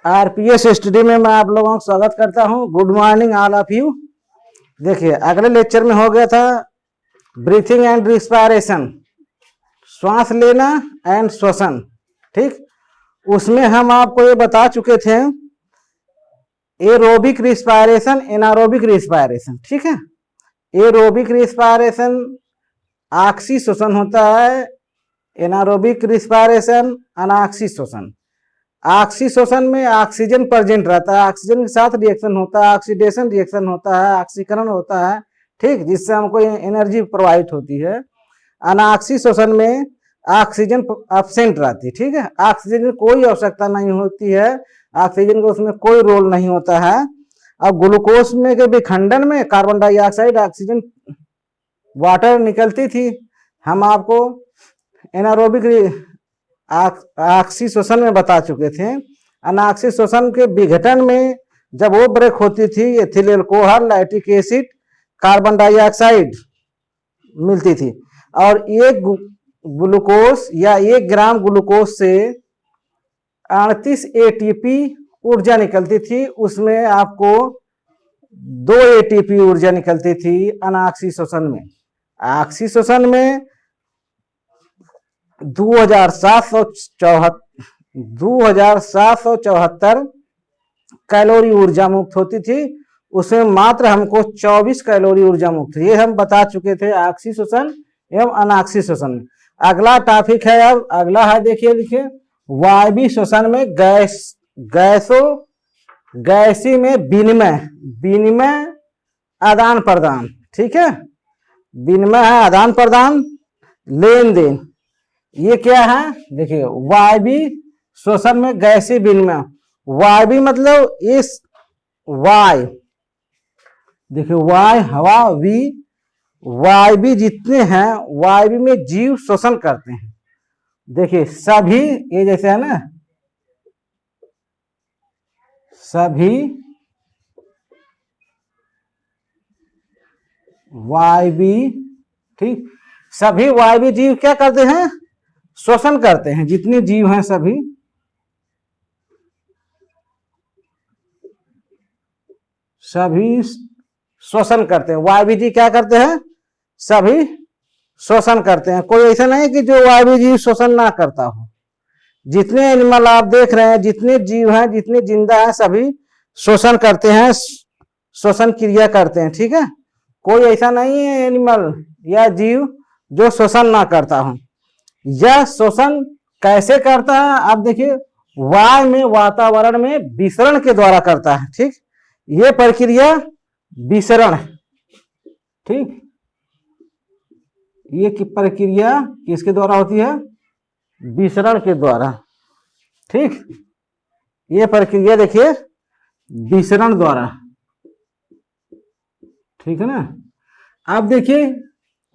RPS study में मैं आप लोगों का स्वागत करता हूं। Good morning all of you. देखिए, अगले लेक्चर में हो गया था ब्रीथिंग एंड रिस्पायरेशन, श्वास लेना एंड श्वसन। ठीक, उसमें हम आपको ये बता चुके थे एरोबिक रिस्पायरेशन, एनारोबिक रिस्पायरेशन। ठीक है, एरोबिक रिस्पायरेशन ऑक्सी श्वसन होता है, एनारोबिक रिस्पायरेशन अनाक्सी श्वसन। ऑक्सी श्वसन में ऑक्सीजन प्रेजेंट रहता है, ऑक्सीजन के साथ रिएक्शन होता है, ऑक्सीडेशन रिएक्शन होता है, ऑक्सीकरण होता है। ठीक, जिससे हमको एनर्जी प्रोवाइड होती है। अनाक्सी श्वसन में ऑक्सीजन एब्सेंट रहती है। ठीक है, ऑक्सीजन की कोई आवश्यकता नहीं होती है, ऑक्सीजन का उसमें कोई रोल नहीं होता है। अब ग्लूकोज में के विखंडन में कार्बन डाइऑक्साइड, ऑक्सीजन, वाटर निकलती थी। हम आपको एनारोबिक ऑक्सी श्वसन में बता चुके थे। अनाक्सी श्वसन के विघटन में जब वो ब्रेक होती थी, ethyl alcohol, lactic acid, carbon dioxide मिलती थी और एक ग्लूकोज या 1 ग्राम ग्लूकोज से 38 एटीपी ऊर्जा निकलती थी। उसमें आपको 2 एटीपी ऊर्जा निकलती थी अनाक्सी श्वसन में। ऑक्सी श्वसन में 2774 कैलोरी ऊर्जा मुक्त होती थी। उसमें मात्र हमको 24 कैलोरी ऊर्जा मुक्त। ये हम बता चुके थे ऑक्सी श्वसन एवं अनाक्सी श्वसन में। अगला टॉपिक है, अब अगला है, देखिए वायवीय श्वसन में गैसी में विनिमय आदान प्रदान। ठीक है, विनिमय है, आदान प्रदान, लेन देन। ये क्या है, देखिए वायवीय श्वसन में गैसीय विनिमय। वायवीय मतलब इस वाय, देखिए वाय हवा, वी वायवीय जितने हैं, वायवीय में जीव श्वसन करते हैं। देखिए सभी, ये जैसे है ना, सभी वायवीय, ठीक, सभी वायवीय जीव क्या करते हैं, श्वसन करते हैं। जितने जीव हैं सभी श्वसन करते हैं। वायवीय जीव क्या करते हैं, सभी श्वसन करते हैं। कोई ऐसा नहीं कि जो वायवीय जीव श्वसन ना करता हो। जितने एनिमल आप देख रहे हैं, जितने जीव हैं, जितने जिंदा हैं, सभी श्वसन करते हैं, श्वसन क्रिया करते हैं। ठीक है, कोई ऐसा नहीं है एनिमल या जीव जो श्वसन ना करता हो। यह श्वसन कैसे करता है, आप देखिए वायु में, वातावरण में विसरण के द्वारा करता है। ठीक, ये प्रक्रिया विसरण, ठीक, ये प्रक्रिया किसके द्वारा होती है, विसरण के द्वारा। ठीक, ये प्रक्रिया देखिए विसरण द्वारा। ठीक है ना। अब देखिए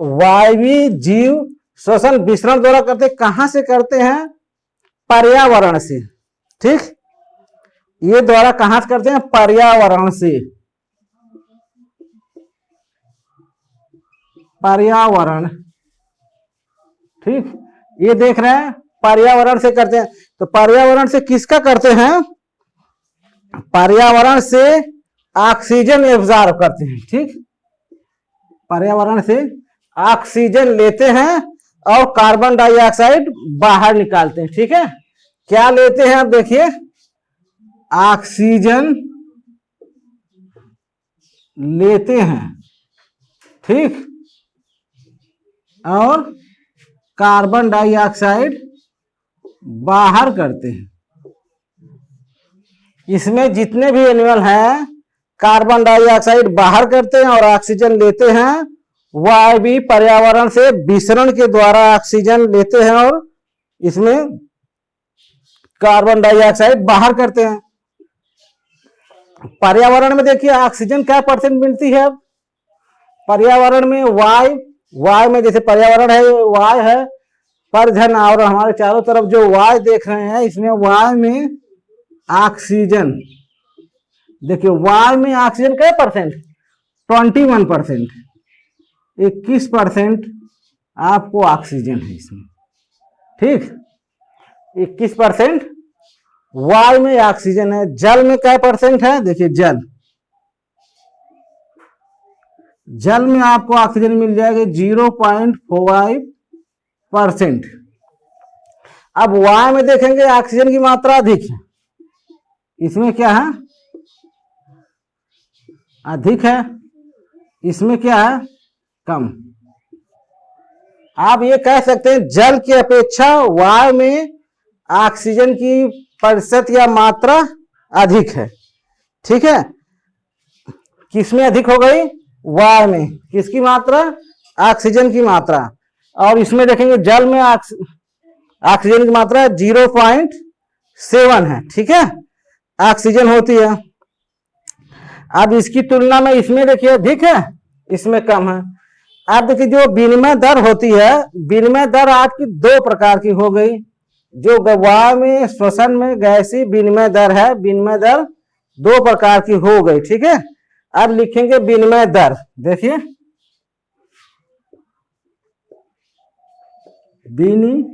वायवीय जीव श्वसन विसरण द्वारा करते, कहां से करते हैं, पर्यावरण से। ठीक, ये द्वारा कहां से करते हैं, पर्यावरण से। पर्यावरण, ठीक, ये देख रहे हैं पर्यावरण से करते हैं। तो पर्यावरण से किसका करते हैं, पर्यावरण से ऑक्सीजन एब्जॉर्ब करते हैं। ठीक, पर्यावरण से ऑक्सीजन लेते हैं और कार्बन डाइऑक्साइड बाहर निकालते हैं। ठीक है, क्या लेते हैं, अब देखिए ऑक्सीजन लेते हैं, ठीक, और कार्बन डाइऑक्साइड बाहर करते हैं। इसमें जितने भी एनिमल हैं कार्बन डाइऑक्साइड बाहर करते हैं और ऑक्सीजन लेते हैं। वायवीय पर्यावरण से विसरण के द्वारा ऑक्सीजन लेते हैं और इसमें कार्बन डाइऑक्साइड बाहर करते हैं। पर्यावरण में देखिए ऑक्सीजन क्या % मिलती है, पर्यावरण में वायु में, जैसे पर्यावरण है, वायु है, परजन और हमारे चारों तरफ जो वायु देख रहे हैं, इसमें वायु में ऑक्सीजन, देखिए वायु में ऑक्सीजन क्या %, 21%, 21% आपको ऑक्सीजन है इसमें। ठीक, 21% वायु में ऑक्सीजन है, जल में क्या परसेंट है, देखिए जल में आपको ऑक्सीजन मिल जाएगी 0.45%। अब वायु में देखेंगे ऑक्सीजन की मात्रा अधिक है, इसमें क्या है, अधिक है, इसमें क्या है, कम। आप ये कह सकते हैं जल की अपेक्षा वायु में ऑक्सीजन की प्रतिशत या मात्रा अधिक है। ठीक है, किसमें अधिक हो गई, वायु में, किसकी मात्रा, ऑक्सीजन की मात्रा। और इसमें देखेंगे जल में ऑक्सीजन की मात्रा 0.7 है। ठीक है, ऑक्सीजन होती है। अब इसकी तुलना में इसमें देखिए अधिक है, इसमें कम है। अब देखिए जो विनिमय दर होती है, विनिमय दर आपकी दो प्रकार की हो गई। जो वायु में श्वसन में गैसीय विनिमय दर है, विनिमय दर दो प्रकार की हो गई। ठीक है, अब लिखेंगे विनिमय दर। देखिए विनिमय,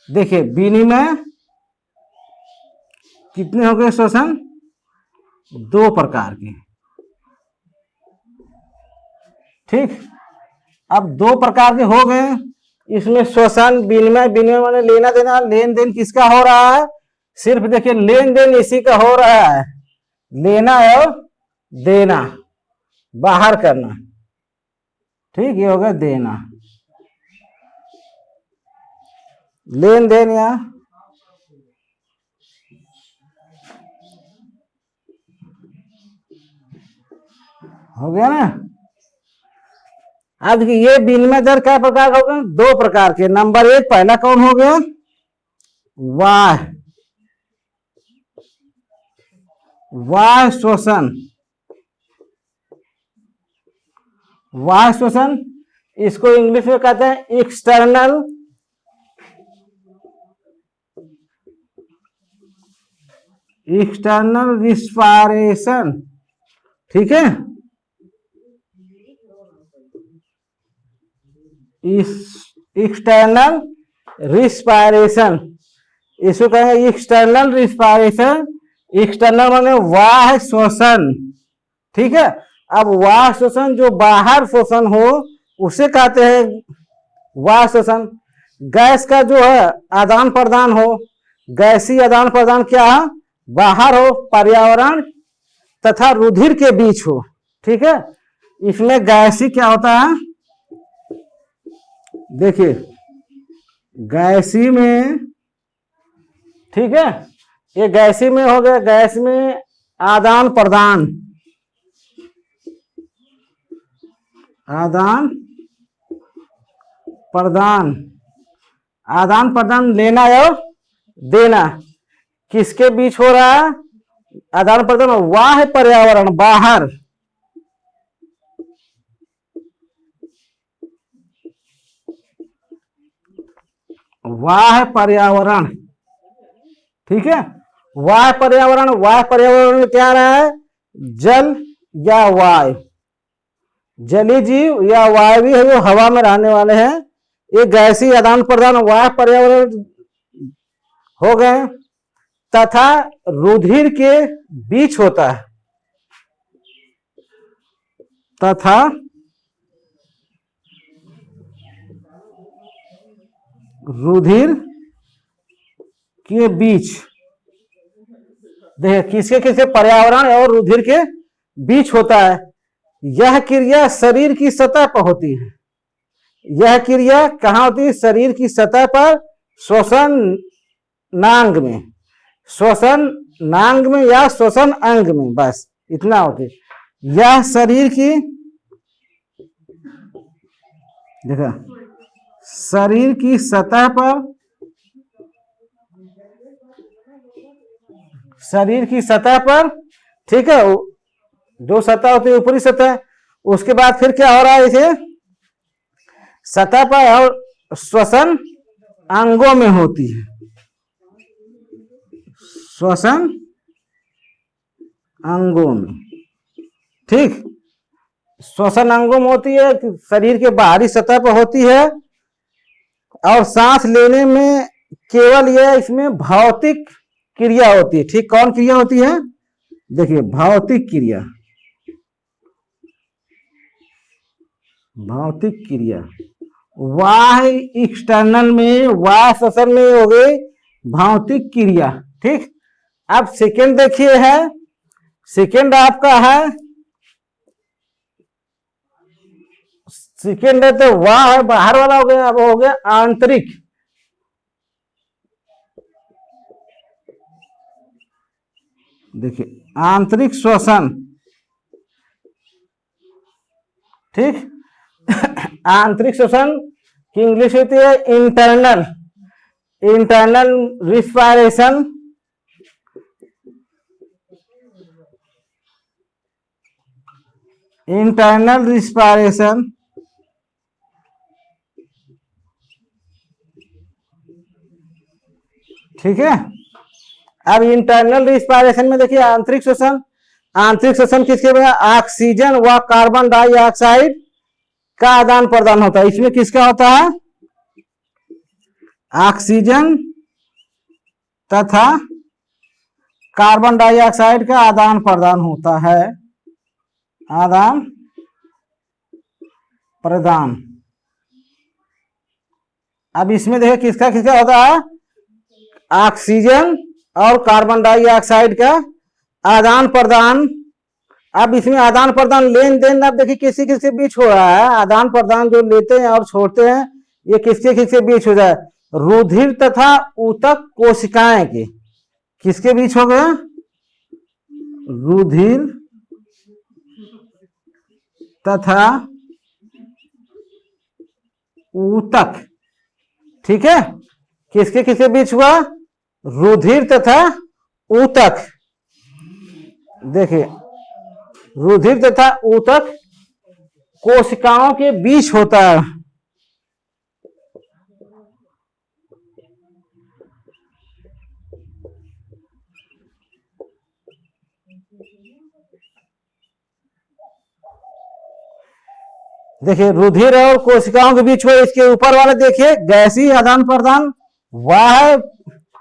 देखिए विनिमय कितने हो गए, श्वसन दो प्रकार के। ठीक, अब दो प्रकार के हो गए। इसमें श्वसन विनिमय, विनिमय माने लेना देना, लेन देन किसका हो रहा है, सिर्फ देखिए लेन देन इसी का हो रहा है, लेना और देना, बाहर करना। ठीक, ये हो गया देना, लेन देन या हो गया ना। अब ये विनिमय दर क्या प्रकार हो गए, दो प्रकार के। नंबर एक पहला कौन हो गया, वायु श्वसन। वायु श्वसन, इसको इंग्लिश में कहते हैं एक्सटर्नल रिस्पायरेशन। ठीक है, एक्सटर्नल रिस्पायरेशन, इसको कहेंगे एक्सटर्नल रिस्पायरेशन। एक्सटर्नल माने बाह्य श्वसन। ठीक है, अब बाह्य श्वसन जो बाहर श्वसन हो उसे कहते हैं बाह्य श्वसन। गैस का जो है आदान प्रदान हो, गैसीय आदान प्रदान क्या है, बाहर हो, पर्यावरण तथा रुधिर के बीच हो। ठीक है, इसमें गैसीय क्या होता है, देखिए गैसीय में, ठीक है, ये गैसीय में हो गया, गैस में आदान प्रदान, आदान प्रदान लेना और देना किसके बीच हो रहा है, आदान प्रदान बाह्य पर्यावरण, बाहर, बाह्य पर्यावरण। ठीक है, बाह्य पर्यावरण, बाह्य पर्यावरण में क्या रहा है, जल या वायु, जलीय जीव या वायु है जो हवा में रहने वाले हैं। ये गैसीय आदान प्रदान बाह्य पर्यावरण हो गए, तथा रुधिर के बीच होता है, तथा रुधिर के बीच, देखिए किसके किसके, पर्यावरण और रुधिर के बीच होता है। यह क्रिया शरीर की सतह पर होती है। यह क्रिया कहाँ होती है, शरीर की सतह पर, श्वसन नांग में, श्वसन नांग में या श्वसन अंग में, बस इतना होती है। यह शरीर की, देखा, शरीर की सतह पर, शरीर की सतह पर, ठीक है, जो सतह होती है ऊपरी सतह, उसके बाद फिर क्या हो रहा है, इसे सतह पर और श्वसन अंगों में होती है, श्वसन अंगों में। ठीक, श्वसन अंगों में होती है, शरीर के बाहरी सतह पर होती है, और सांस लेने में केवल ये इसमें भौतिक क्रिया होती है। ठीक, कौन क्रिया होती है? देखिए, भौतिक क्रिया, भौतिक क्रिया वाह एक्सटर्नल में, वाह श्वसन में हो गई भौतिक क्रिया। ठीक, अब सेकेंड देखिए है, सेकेंड आपका है, सेकेंड है तो वाह है बाहर वाला हो गया, अब हो गया आंतरिक। देखिए, आंतरिक श्वसन। ठीक, आंतरिक श्वसन की इंग्लिश होती है internal, internal respiration. Internal respiration, ठीक है। अब इंटरनल रिस्पायरेशन में देखिए आंतरिक श्वसन, आंतरिक श्वसन किसके में? ऑक्सीजन व कार्बन डाइऑक्साइड का आदान प्रदान होता है। इसमें किसका होता है? ऑक्सीजन तथा कार्बन डाइऑक्साइड का आदान प्रदान होता है, आदान प्रदान। अब इसमें देखिए किसका किसका होता है? ऑक्सीजन और कार्बन डाइऑक्साइड का आदान प्रदान। अब इसमें आदान प्रदान लेन देन अब देखिए किसी किसके बीच हो रहा है। आदान प्रदान जो लेते हैं और छोड़ते हैं ये किसके किसके बीच हो जाए? रुधिर तथा ऊतक कोशिकाएं के किसके बीच हो गया? रुधिर तथा ऊतक। ठीक है, किसके किसके बीच हुआ? रुधिर तथा ऊतक। देखिए, रुधिर तथा ऊतक कोशिकाओं के बीच होता है। देखिए, रुधिर और कोशिकाओं के बीच हुआ। इसके ऊपर वाले देखिए गैसीय आदान प्रदान वाह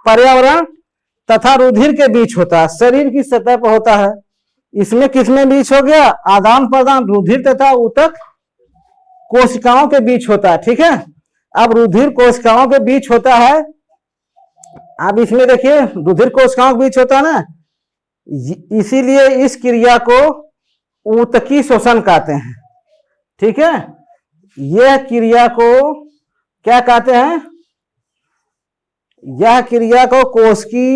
पर्यावरण तथा रुधिर के बीच होता है, शरीर की सतह पर होता है। इसमें किसमें बीच हो गया? आदान प्रदान रुधिर तथा ऊतक कोशिकाओं के बीच होता है। ठीक है, अब रुधिर कोशिकाओं के बीच होता है। अब इसमें देखिए रुधिर कोशिकाओं के बीच होता है ना, इसीलिए इस क्रिया को ऊतकी श्वसन कहते हैं। ठीक है, यह क्रिया को क्या कहते हैं? यह क्रिया को कोशिकी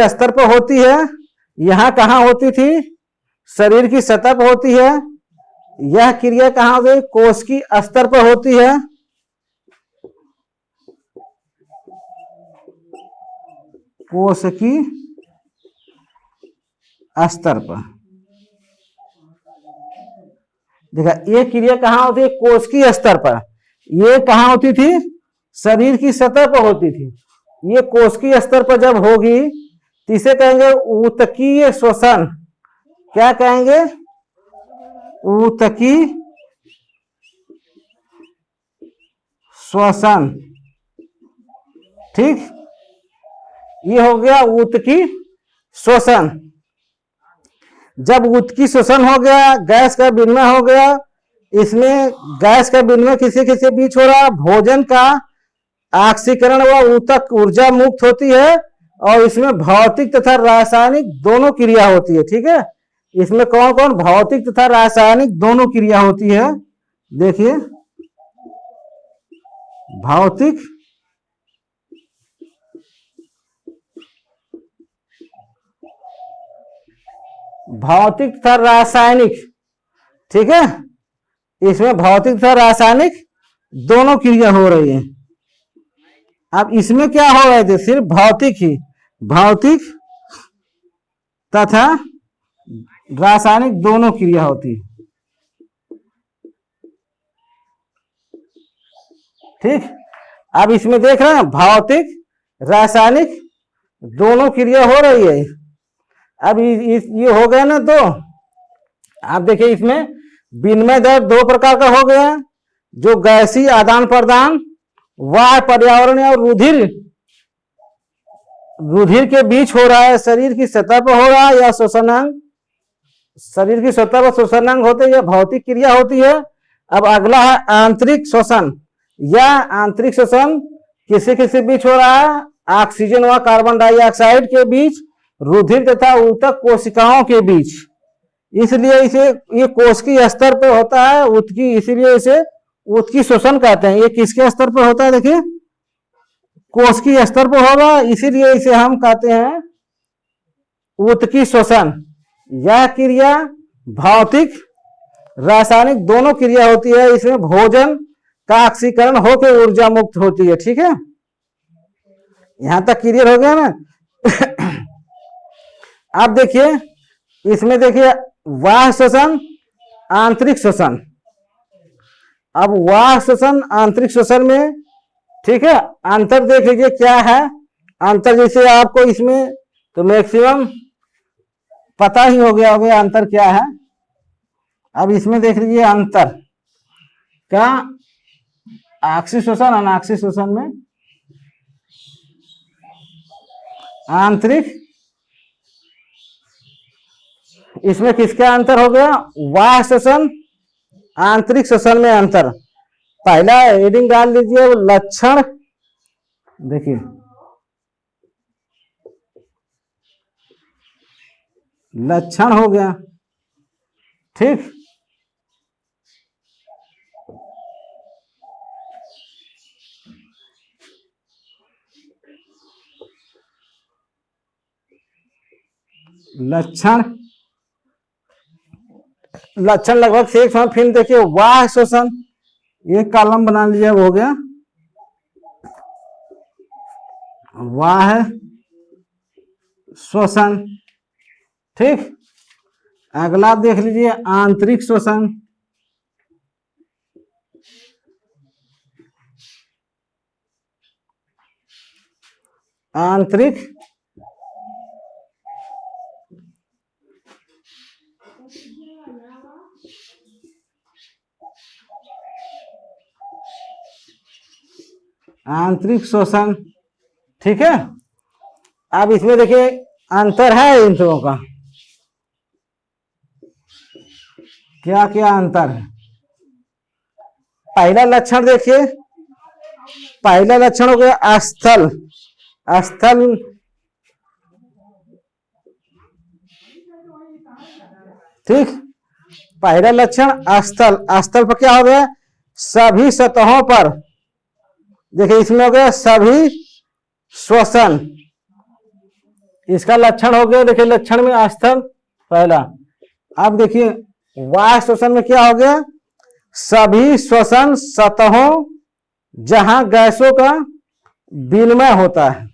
स्तर पर होती है। यहां कहां होती थी? शरीर की सतह पर होती है। यह क्रिया कहां हो गई? कोशिकी स्तर पर होती है। कोशिकी स्तर पर देखा, ये क्रिया कहां होती है? कोशिकीय स्तर पर। ये कहां होती थी? शरीर की सतह पर होती थी। ये कोशिकीय स्तर पर जब होगी तो इसे कहेंगे ऊतकीय श्वसन। क्या कहेंगे? ऊतकी श्वसन। ठीक, ये हो गया ऊतकी श्वसन। जब ऊतकी श्वसन हो गया, गैस का विनिमय हो गया। इसमें गैस का विनिमय किसी किसी बीच हो रहा? भोजन का ऑक्सीकरण व ऊतक ऊर्जा मुक्त होती है और इसमें भौतिक तथा रासायनिक दोनों क्रिया होती है। ठीक है, इसमें कौन कौन भौतिक तथा रासायनिक दोनों क्रिया होती है? देखिए, भौतिक भौतिक तथा रासायनिक। ठीक है, इसमें भौतिक तथा रासायनिक दोनों क्रिया हो रही है। अब इसमें क्या हो रहा है? सिर्फ भौतिक ही, भौतिक तथा रासायनिक दोनों क्रिया होती है। ठीक, अब इसमें देख रहे हैं भौतिक रासायनिक दोनों क्रिया हो रही है। अब ये हो गया ना, तो आप देखिए इसमें विनिमय दर दो प्रकार का हो गया, जो गैसीय आदान प्रदान वाह पर्यावरण और रुधिर रुधिर के बीच हो रहा है, शरीर की सतह पर हो रहा है, या श्वसनांग, शरीर की सतह पर श्वसनांग होते हैं, यह भौतिक क्रिया होती है। अब अगला है आंतरिक श्वसन। यह आंतरिक श्वसन किसी किसी बीच हो रहा है, ऑक्सीजन व कार्बन डाइऑक्साइड के बीच, रुधिर तथा ऊतक कोशिकाओं के बीच। इसलिए इसे ये कोशिकीय स्तर पर होता है, ऊतकी, इसीलिए इसे ऊतकी श्वसन कहते हैं। ये किसके स्तर पर होता है, देखिए कोशिकीय स्तर पर होगा, इसीलिए इसे हम कहते हैं ऊतकी श्वसन। यह क्रिया भौतिक रासायनिक दोनों क्रिया होती है। इसमें भोजन का ऑक्सीकरण होकर ऊर्जा मुक्त होती है। ठीक है, यहां तक क्लियर हो गया ना। अब देखिए इसमें, देखिए वाह श्वसन, आंतरिक श्वसन। अब वाह श्वसन आंतरिक श्वसन में, ठीक है, अंतर देख लीजिए क्या है अंतर। जैसे आपको इसमें तो मैक्सिमम पता ही हो गया होगा अंतर क्या है। अब इसमें देख लीजिए अंतर क्या, ऑक्सी श्वसन अनाक्सी श्वसन में। आंतरिक, इसमें किसका अंतर हो गया, वाह श्वसन आंतरिक श्वसन में अंतर। पहला हेडिंग डाल लीजिए लक्षण, देखिए लक्षण हो गया। ठीक, लक्षण, लक्षण लगभग से एक समय। फिर देखिए वाह श्वसन, एक कॉलम बना लीजिए, हो गया वाह श्वसन। ठीक, अगला देख लीजिए आंतरिक श्वसन। आंतरिक, आंतरिक श्वसन। ठीक है, अब इसमें देखिए अंतर है इन दोनों का, क्या क्या अंतर है। पहला लक्षण देखिए, पहला लक्षण हो गया स्थल। स्थल, ठीक, पहला लक्षण स्थल। स्थल पर क्या हो गया, सभी सतहों पर, देखिए इसमें हो गया सभी श्वसन, इसका लक्षण हो गया। देखिए लक्षण में स्थल पहला। अब देखिए वाह श्वसन में क्या हो गया, सभी श्वसन सतहों जहां गैसों का विनिमय होता है।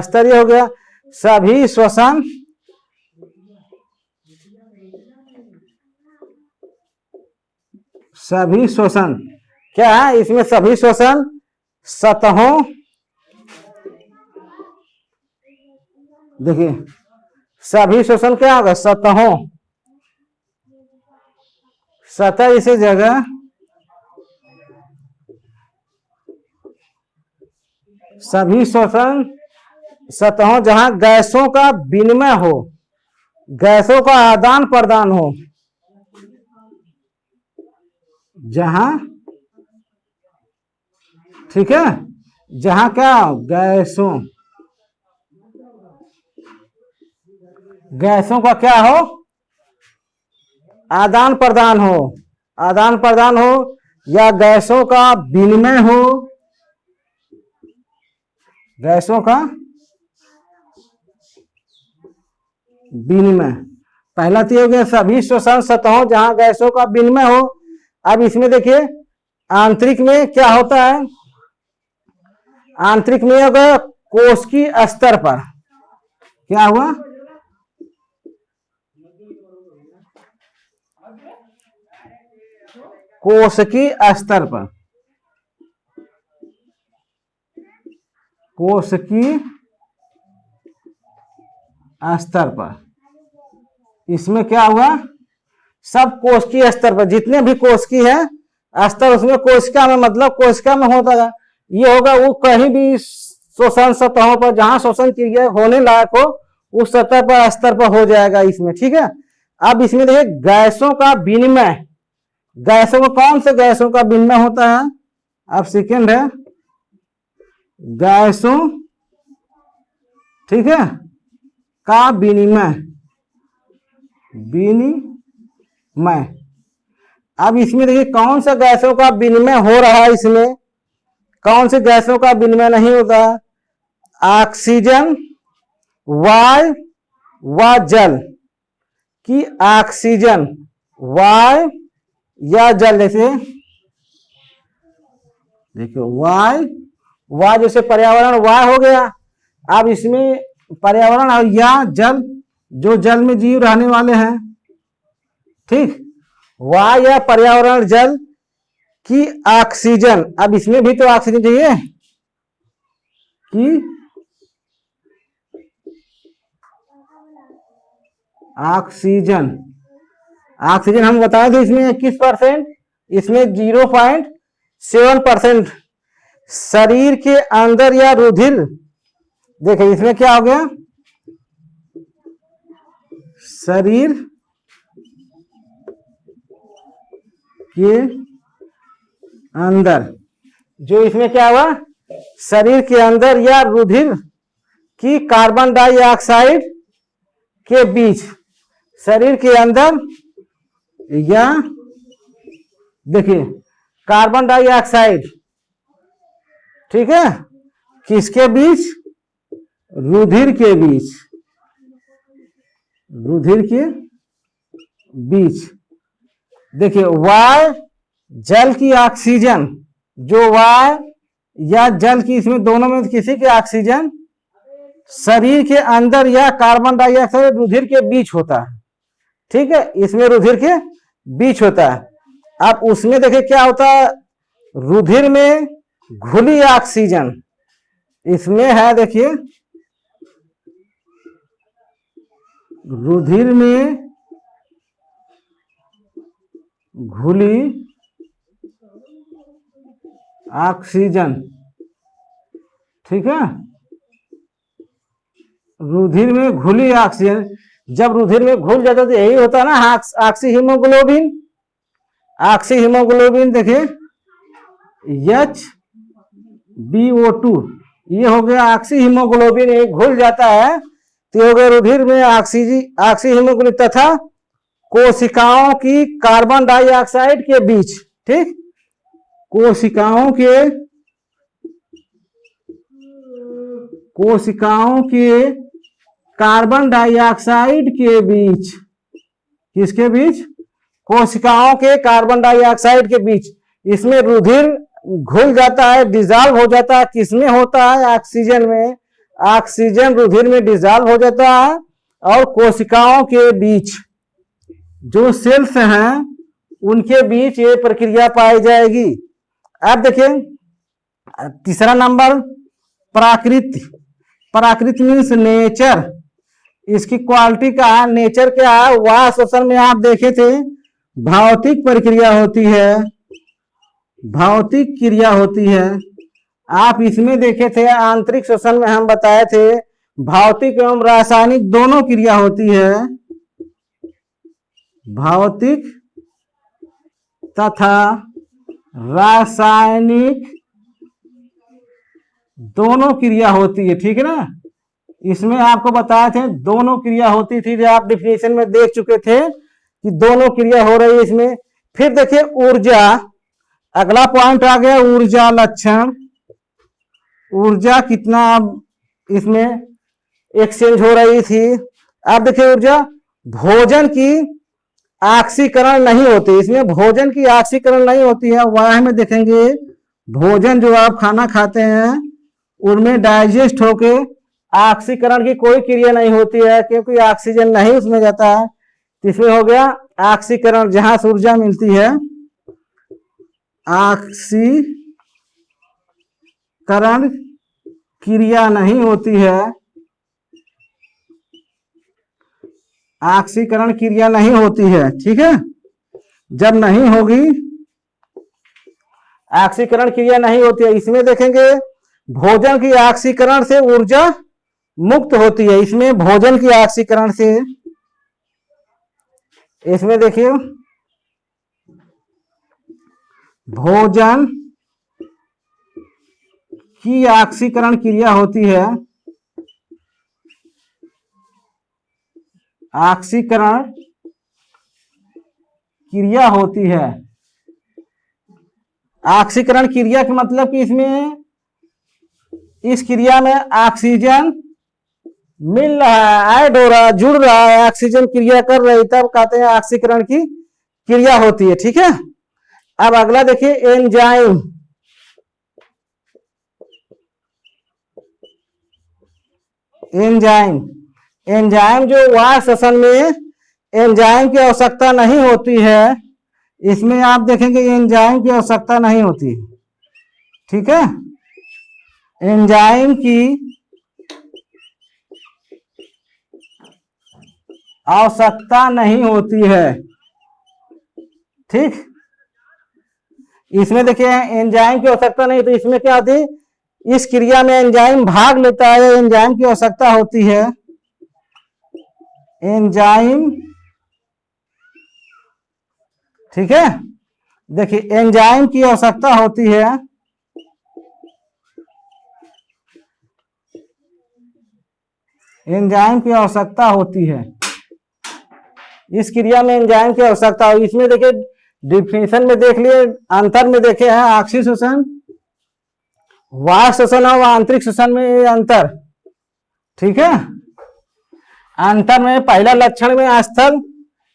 स्तरीय हो गया सभी श्वसन, सभी श्वसन क्या है इसमें, सभी श्वसन सतहों, देखिए सभी श्वसन क्या होगा, सतहों, सतह इसी जगह, सभी श्वसन सतहों जहां गैसों का विनिमय हो, गैसों का आदान प्रदान हो, जहां, ठीक है, जहां क्या गैसों, गैसों का क्या हो, आदान प्रदान हो, आदान प्रदान हो, या गैसों का विनिमय हो, गैसों का विनिमय। पहला तो हो गया सभी श्वसन सतहों जहां गैसों का विनिमय हो। अब इसमें देखिए आंतरिक में क्या होता है, आंतरिक में होगा कोशिकीय स्तर पर, क्या हुआ, कोशिकीय स्तर पर, कोशिकीय स्तर पर, इसमें क्या हुआ, सब कोशिकीय स्तर पर जितने भी कोशिकी है स्तर उसमें कोशिका में, मतलब कोशिका में होता है, ये होगा वो कहीं भी शोषण सतहों पर जहां शोषण क्रिया होने लायक हो उस सतह पर स्तर पर हो जाएगा इसमें, ठीक है। अब इसमें देखिए गैसों का विनिमय, गैसों में कौन से गैसों का विनिमय होता है, अब सेकेंड है गैसों, ठीक है, का विनिमय, विनिमय। अब इसमें देखिए कौन सा गैसों का विनिमय हो रहा है, इसमें कौन से गैसों का विनिमय नहीं होता, ऑक्सीजन, वायु व जल की, ऑक्सीजन, वायु या जल, जैसे देखिए वायु जैसे पर्यावरण वायु हो गया। अब इसमें पर्यावरण और या जल, जो जल में जीव रहने वाले हैं, ठीक, वायु या पर्यावरण जल की ऑक्सीजन। अब इसमें भी तो ऑक्सीजन चाहिए कि ऑक्सीजन, ऑक्सीजन हम बताए थे इसमें 21%, इसमें 0.7%। शरीर के अंदर या रुधिर, देखिए इसमें क्या हो गया, शरीर के अंदर, जो इसमें क्या हुआ, शरीर के अंदर या रुधिर की कार्बन डाइऑक्साइड के बीच, शरीर के अंदर या देखिए कार्बन डाइऑक्साइड, ठीक है, किसके बीच, रुधिर के बीच, रुधिर के बीच। देखिए वायु जल की ऑक्सीजन, जो वायु या जल की, इसमें दोनों में किसी के ऑक्सीजन शरीर के अंदर या कार्बन डाइऑक्साइड रुधिर के बीच होता है, ठीक है, इसमें रुधिर के बीच होता है। अब उसमें देखिए क्या होता है, रुधिर में घुली ऑक्सीजन, इसमें है देखिए रुधिर में घुली ऑक्सीजन, ठीक है, रुधिर में घुली ऑक्सीजन। जब रुधिर में घुल जाता है तो यही होता है ना ऑक्सी हीमोग्लोबिन, ऑक्सी हीमोग्लोबिन देखिए HbO2, ये हो गया ऑक्सी हीमोग्लोबिन, ये घुल जाता है तो हो गया रुधिर में ऑक्सी हीमोग्लोबिन तथा कोशिकाओं की कार्बन डाइऑक्साइड के बीच, ठीक, कोशिकाओं के कार्बन डाइऑक्साइड के बीच, किसके बीच, कोशिकाओं के कार्बन डाइऑक्साइड के बीच, इसमें रुधिर घुल जाता है, डिजॉल्व हो जाता है, किसमें होता है, ऑक्सीजन में, ऑक्सीजन रुधिर में डिजॉल्व हो जाता है और कोशिकाओं के बीच जो सेल्स हैं उनके बीच ये प्रक्रिया पाई जाएगी। अब देखिए तीसरा नंबर प्राकृत, प्राकृत मीन्स नेचर, इसकी क्वालिटी का नेचर क्या है, वह शोषण में आप देखे थे भौतिक प्रक्रिया होती है, भौतिक क्रिया होती है। आप इसमें देखे थे आंतरिक शोषण में हम बताए थे भौतिक एवं रासायनिक दोनों क्रिया होती है, भौतिक तथा रासायनिक दोनों क्रिया होती है, ठीक है ना। इसमें आपको बताए थे दोनों क्रिया होती थी, जो आप डिफिनेशन में देख चुके थे कि दोनों क्रिया हो रही है इसमें। फिर देखिए ऊर्जा, अगला पॉइंट आ गया ऊर्जा लक्षण, ऊर्जा कितना इसमें एक्सचेंज हो रही थी। अब देखिए ऊर्जा भोजन की ऑक्सीकरण नहीं होती, इसमें भोजन की ऑक्सीकरण नहीं होती है। वाह में देखेंगे भोजन जो आप खाना खाते हैं उनमें डाइजेस्ट होके ऑक्सीकरण की कोई क्रिया नहीं होती है, क्योंकि ऑक्सीजन नहीं उसमें जाता है। इसमें हो गया ऑक्सीकरण, जहां से ऊर्जा मिलती है, ऑक्सीकरण क्रिया नहीं होती है, ऑक्सीकरण क्रिया नहीं होती है, ठीक है। जब नहीं होगी ऑक्सीकरण क्रिया नहीं होती है। इसमें देखेंगे भोजन की ऑक्सीकरण से ऊर्जा मुक्त होती है। इसमें भोजन की ऑक्सीकरण से, इसमें देखिए भोजन की ऑक्सीकरण क्रिया होती है, ऑक्सीकरण क्रिया होती है। ऑक्सीकरण क्रिया का मतलब कि इसमें, इस क्रिया में ऑक्सीजन मिल रहा है, ऐड हो रहा है, जुड़ रहा है, ऑक्सीजन क्रिया कर रही, तब कहते हैं ऑक्सीकरण की क्रिया होती है। ठीक है। अब अगला देखिए एंजाइम। एंजाइम, एंजाइम जो वाष्प श्वसन में एंजाइम की आवश्यकता नहीं होती है, इसमें आप देखेंगे एंजाइम की आवश्यकता नहीं होती। ठीक है। एंजाइम की आवश्यकता नहीं होती है। ठीक। इसमें देखिए एंजाइम की आवश्यकता नहीं, तो इसमें क्या होती है, इस क्रिया में एंजाइम भाग लेता है, एंजाइम की आवश्यकता होती है। एंजाइम, ठीक है। देखिए एंजाइम की आवश्यकता होती है, एंजाइम की आवश्यकता होती है। इस क्रिया में एंजाइम की आवश्यकता हो। इसमें देखिए डिफिनेशन में देख लिए, अंतर में देखे हैं ऑक्सीय श्वसन, वाष्प श्वसन और आंतरिक श्वसन में ये अंतर। ठीक है। अंतर में पहला लक्षण में स्थल,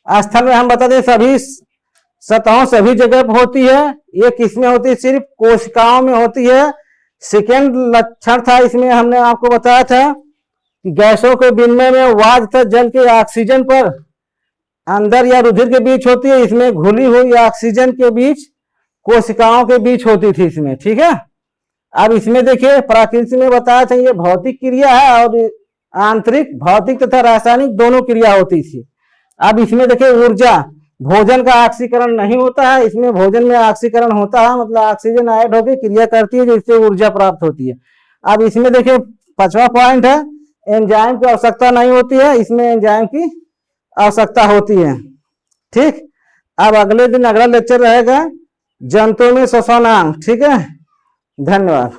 स्थल में हम बता दें सभी सतहों सभी जगह होती है। ये किसमें होती है, सिर्फ कोशिकाओं में होती है। सेकेंड लक्षण था इसमें हमने आपको बताया था कि गैसों के विनिमय में वायु तथा जल के ऑक्सीजन पर अंदर या रुधिर के बीच होती है। इसमें घुली हुई ऑक्सीजन के बीच कोशिकाओं के बीच होती थी इसमें। ठीक है। अब इसमें देखिए प्रकृति में बताया था ये भौतिक क्रिया है और आंतरिक भौतिक तथा रासायनिक दोनों क्रिया होती थी। अब इसमें देखिए ऊर्जा, भोजन का ऑक्सीकरण नहीं होता है, इसमें भोजन में ऑक्सीकरण होता है, मतलब ऑक्सीजन ऐड होकर क्रिया करती है जिससे ऊर्जा प्राप्त होती है। अब इसमें देखिए 5वां पॉइंट है एंजाइम की आवश्यकता नहीं होती है, इसमें एंजाइम की आवश्यकता होती है। ठीक। अब अगले दिन अगला लेक्चर रहेगा जंतु में श्वसनांग। ठीक है। धन्यवाद।